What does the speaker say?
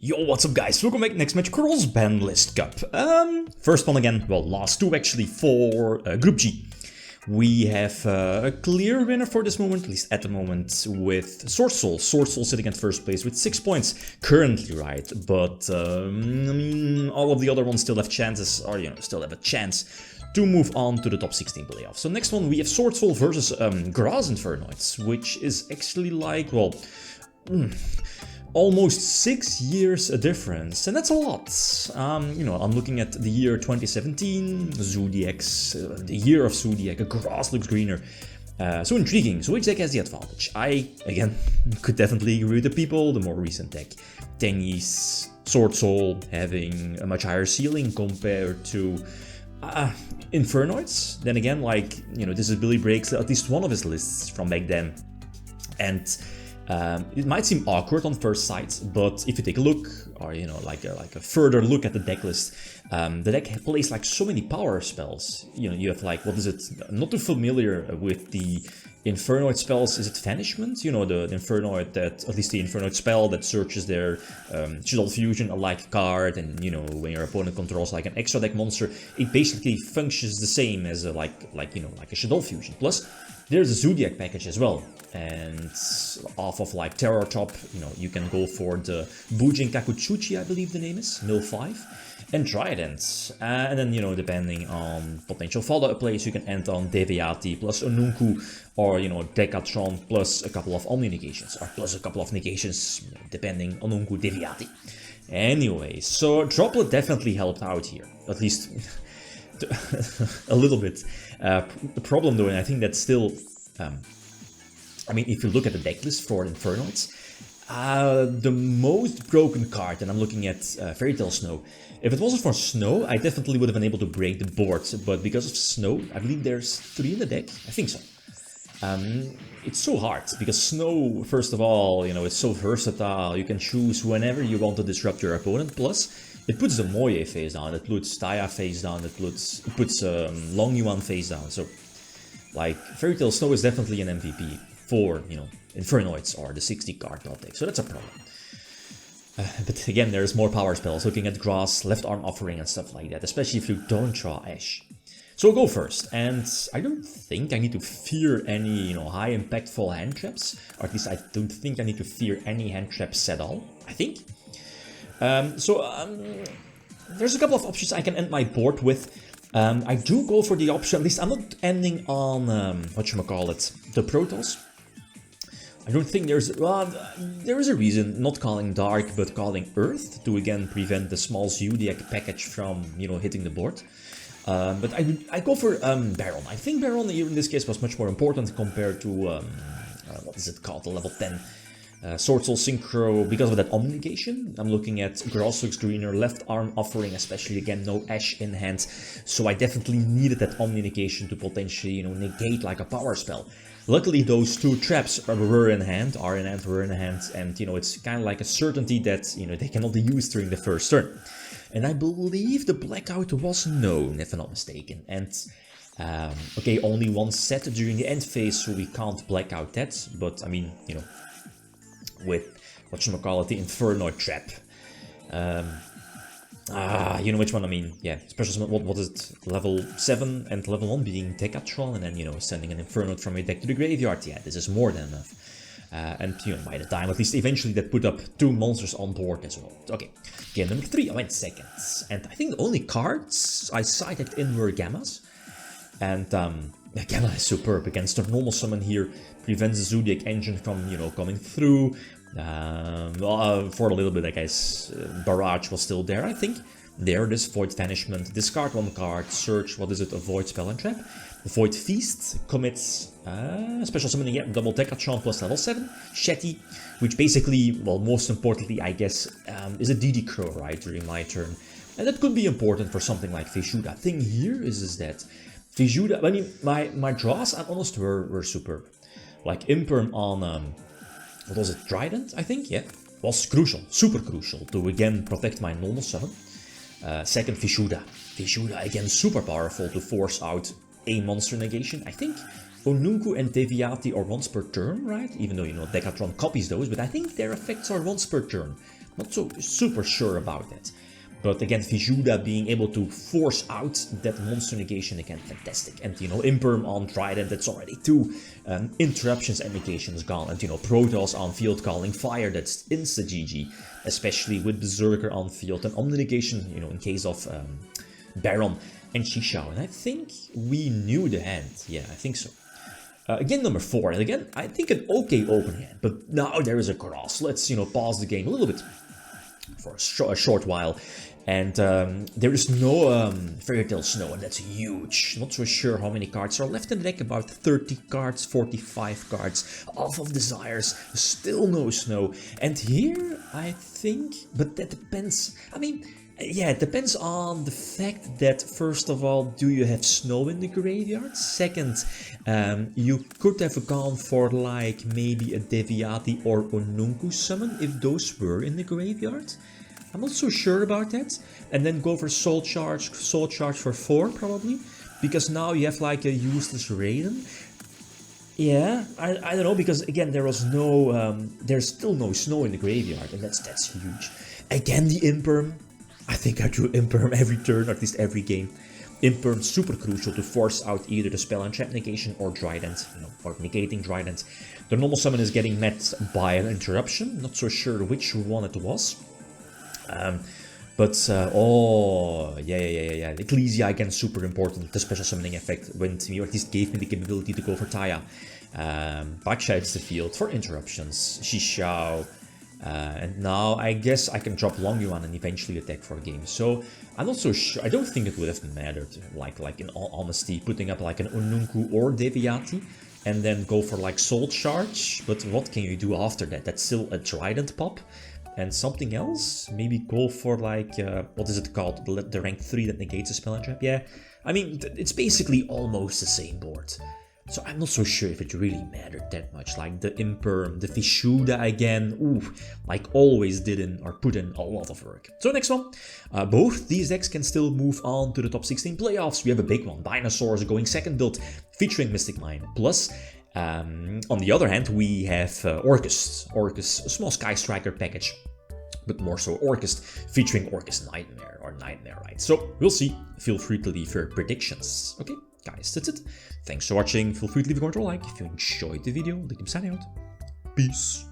Yo, what's up guys? Welcome back, next match, Cross-Banlist Cup. First one again, well, last two actually for Group G. We have a clear winner for this moment, at least at the moment, with Swordsouls. Swordsouls sitting at first place with 6 points currently, right? But, I mean, all of the other ones still have chances, or, you know, still have a chance to move on to the top 16 playoffs. So next one, we have Swordsouls versus Grass Infernoids, which is actually like, well, almost 6 years a difference, and that's a lot. You know, I'm looking at the year 2017, Zodiac's, the year of Zodiac, grass looks greener. So intriguing. So which deck has the advantage? I, again, could definitely agree with the people, the more recent deck. Tennis, Swordsoul having a much higher ceiling compared to Infernoids. Then again, like, you know, this is Billy Breaks at least one of his lists from back then. And it might seem awkward on first sight, but if you take a look, or you know, like a further look at the deck list, the deck plays like so many power spells. You know, you have like, what is it? I'm not too familiar with the Infernoid spells. Is it Vanishment? You know, the Infernoid that, at least the Infernoid spell that searches their Shuttle Fusion, a like card, and you know, when your opponent controls like an extra deck monster, it basically functions the same as a, like a Shuttle Fusion. Plus, there's a Zodiac package as well, and off of like Terror Top, you know, you can go for the Bujin Kakuchuchi, I believe the name is, mill 5, and Trident. And then, you know, depending on potential follow-up plays, you can end on Devianart plus Onunku, or, you know, Decathlon plus a couple of Omni negations, or plus a couple of negations, you know, depending on Onunku Devianart. Anyway, so Droplet definitely helped out here, at least a little bit. The problem though, and I think that's still, I mean, if you look at the deck list for Infernoids, the most broken card, and I'm looking at Fairy Tale Snow. If it wasn't for Snow, I definitely would have been able to break the board, but because of Snow, I believe there's 3 in the deck, I think so. It's so hard, because Snow, first of all, you know, it's so versatile, you can choose whenever you want to disrupt your opponent, plus it puts the Moye face down, it puts Taya face down, it puts Long Yuan face down, so like Fairy Tale Snow is definitely an MVP for, you know, Infernoids or the 60 card top deck, so that's a problem. But again, there's more power spells, looking at Grass, Left Arm Offering and stuff like that, especially if you don't draw Ash. So I'll go first, and I don't think I need to fear any, you know, high impactful hand traps, or at least I don't think I need to fear any hand traps at all, I think. There's a couple of options I can end my board with. I do go for the option, at least I'm not ending on, the Protoss. I don't think there's, well, there is a reason not calling Dark, but calling Earth, to again prevent the small Zodiac package from, you know, hitting the board. But I go for Baron. I think Baron here in this case was much more important compared to, what is it called, the level 10 Swordsoul Synchro, because of that Omni negation. I'm looking at Grass looks greener, Left Arm Offering, especially again, no Ash in hand. So I definitely needed that Omni negation to potentially, you know, negate like a power spell. Luckily, those 2 traps were in hand, and, you know, it's kind of like a certainty that, you know, they cannot be used during the first turn. And I believe the blackout was known, if I'm not mistaken. And, okay, only 1 set during the end phase, so we can't black out that. But, I mean, you know, with, the Infernoid trap. You know which one I mean, yeah, special, what is it, level 7 and level 1 being Decathlon, and then, you know, sending an Infernoid from your deck to the graveyard, yeah, this is more than enough. And, you know, by the time, at least eventually, that put up 2 monsters on board as well. Okay, game number 3, I went second, and I think the only cards I sided in were Gammas, and, Gamma is superb against the normal summon here, prevents the Zodiac engine from, you know, coming through. For a little bit, I guess, Barrage was still there, I think. There it is, Void Vanishment, discard 1 card, search, what is it, Avoid Spell and Trap. Void Feast commits special summoning, yeah, double Decathlon plus level 7, Shetty, which basically, well, most importantly, I guess, is a DD Crow, right, during my turn. And that could be important for something like Fishuda. Thing here is that Fishuda, I mean, my draws, I'm honest, were superb. Like Imperm on, what was it, Trident, I think, yeah, was crucial, super crucial, to again protect my normal summon. Second, Fishuda. Fishuda, again, super powerful to force out a monster negation, I think. Onunku and Devianart are once per turn, right? Even though, you know, Decathlon copies those, but I think their effects are once per turn. Not so super sure about that. But again, Visuda being able to force out that monster negation, again, fantastic. And, you know, Imperm on Trident, that's already 2 interruptions and negations gone. And, you know, Protoss on field calling fire, that's insta-GG. Especially with Berserker on field. And Omni negation, you know, in case of Baron and Yugioh. And I think we knew the hand. Yeah, I think so. Again, number 4. And again, I think an okay open hand. But now there is a cross. Let's, you know, pause the game a little bit for a short while. And there is no Fairy Tale Snow, and that's huge. Not so sure how many cards are left in the deck, about 30 cards, 45 cards, off of Desires, still no Snow. And here, I think, but that depends, I mean, yeah, it depends on the fact that, first of all, do you have Snow in the graveyard? Second, you could have gone for like maybe a Deviati or Onunku summon if those were in the graveyard. I'm not so sure about that. And then go for Soul Charge for 4 probably. Because now you have like a useless Raiden. Yeah, I don't know, because again there was no, there's still no Snow in the graveyard, and that's huge. Again the Imperm. I think I drew Imperm every turn, or at least every game. Imperm super crucial to force out either the Spell and Trap negation or Trident, you know, or negating Trident. The normal summon is getting met by an interruption. Not so sure which one it was. Oh, yeah. Ecclesia, again, super important. The special summoning effect went me, or at least gave me the capability to go for Taya. Vacay hits the field for interruptions. Yugioh. And now I guess I can drop Long Yuan and eventually attack for a game. So I'm not so sure. I don't think it would have mattered, like in all honesty, putting up like an Onunku or Deviati and then go for like Soul Charge. But what can you do after that? That's still a Trident pop. And something else? Maybe go for like, what is it called? The rank 3 that negates a Spell and Trap? Yeah, I mean, it's basically almost the same board. So I'm not so sure if it really mattered that much. Like the Imperm, the Vishuda again, ooh, like always did in or put in a lot of work. So next one, both these decks can still move on to the top 16 playoffs. We have a big one, Dinosaurs going second build, featuring Mystic Mine. Plus, on the other hand, we have Orcus, a small Sky Striker package, but more so Orcus, featuring Orcus Nightmare or Nightmare, right? So we'll see. Feel free to leave your predictions. Okay, guys, that's it. Thanks for watching. Feel free to leave a comment or like if you enjoyed the video. Riddim signing out. Peace.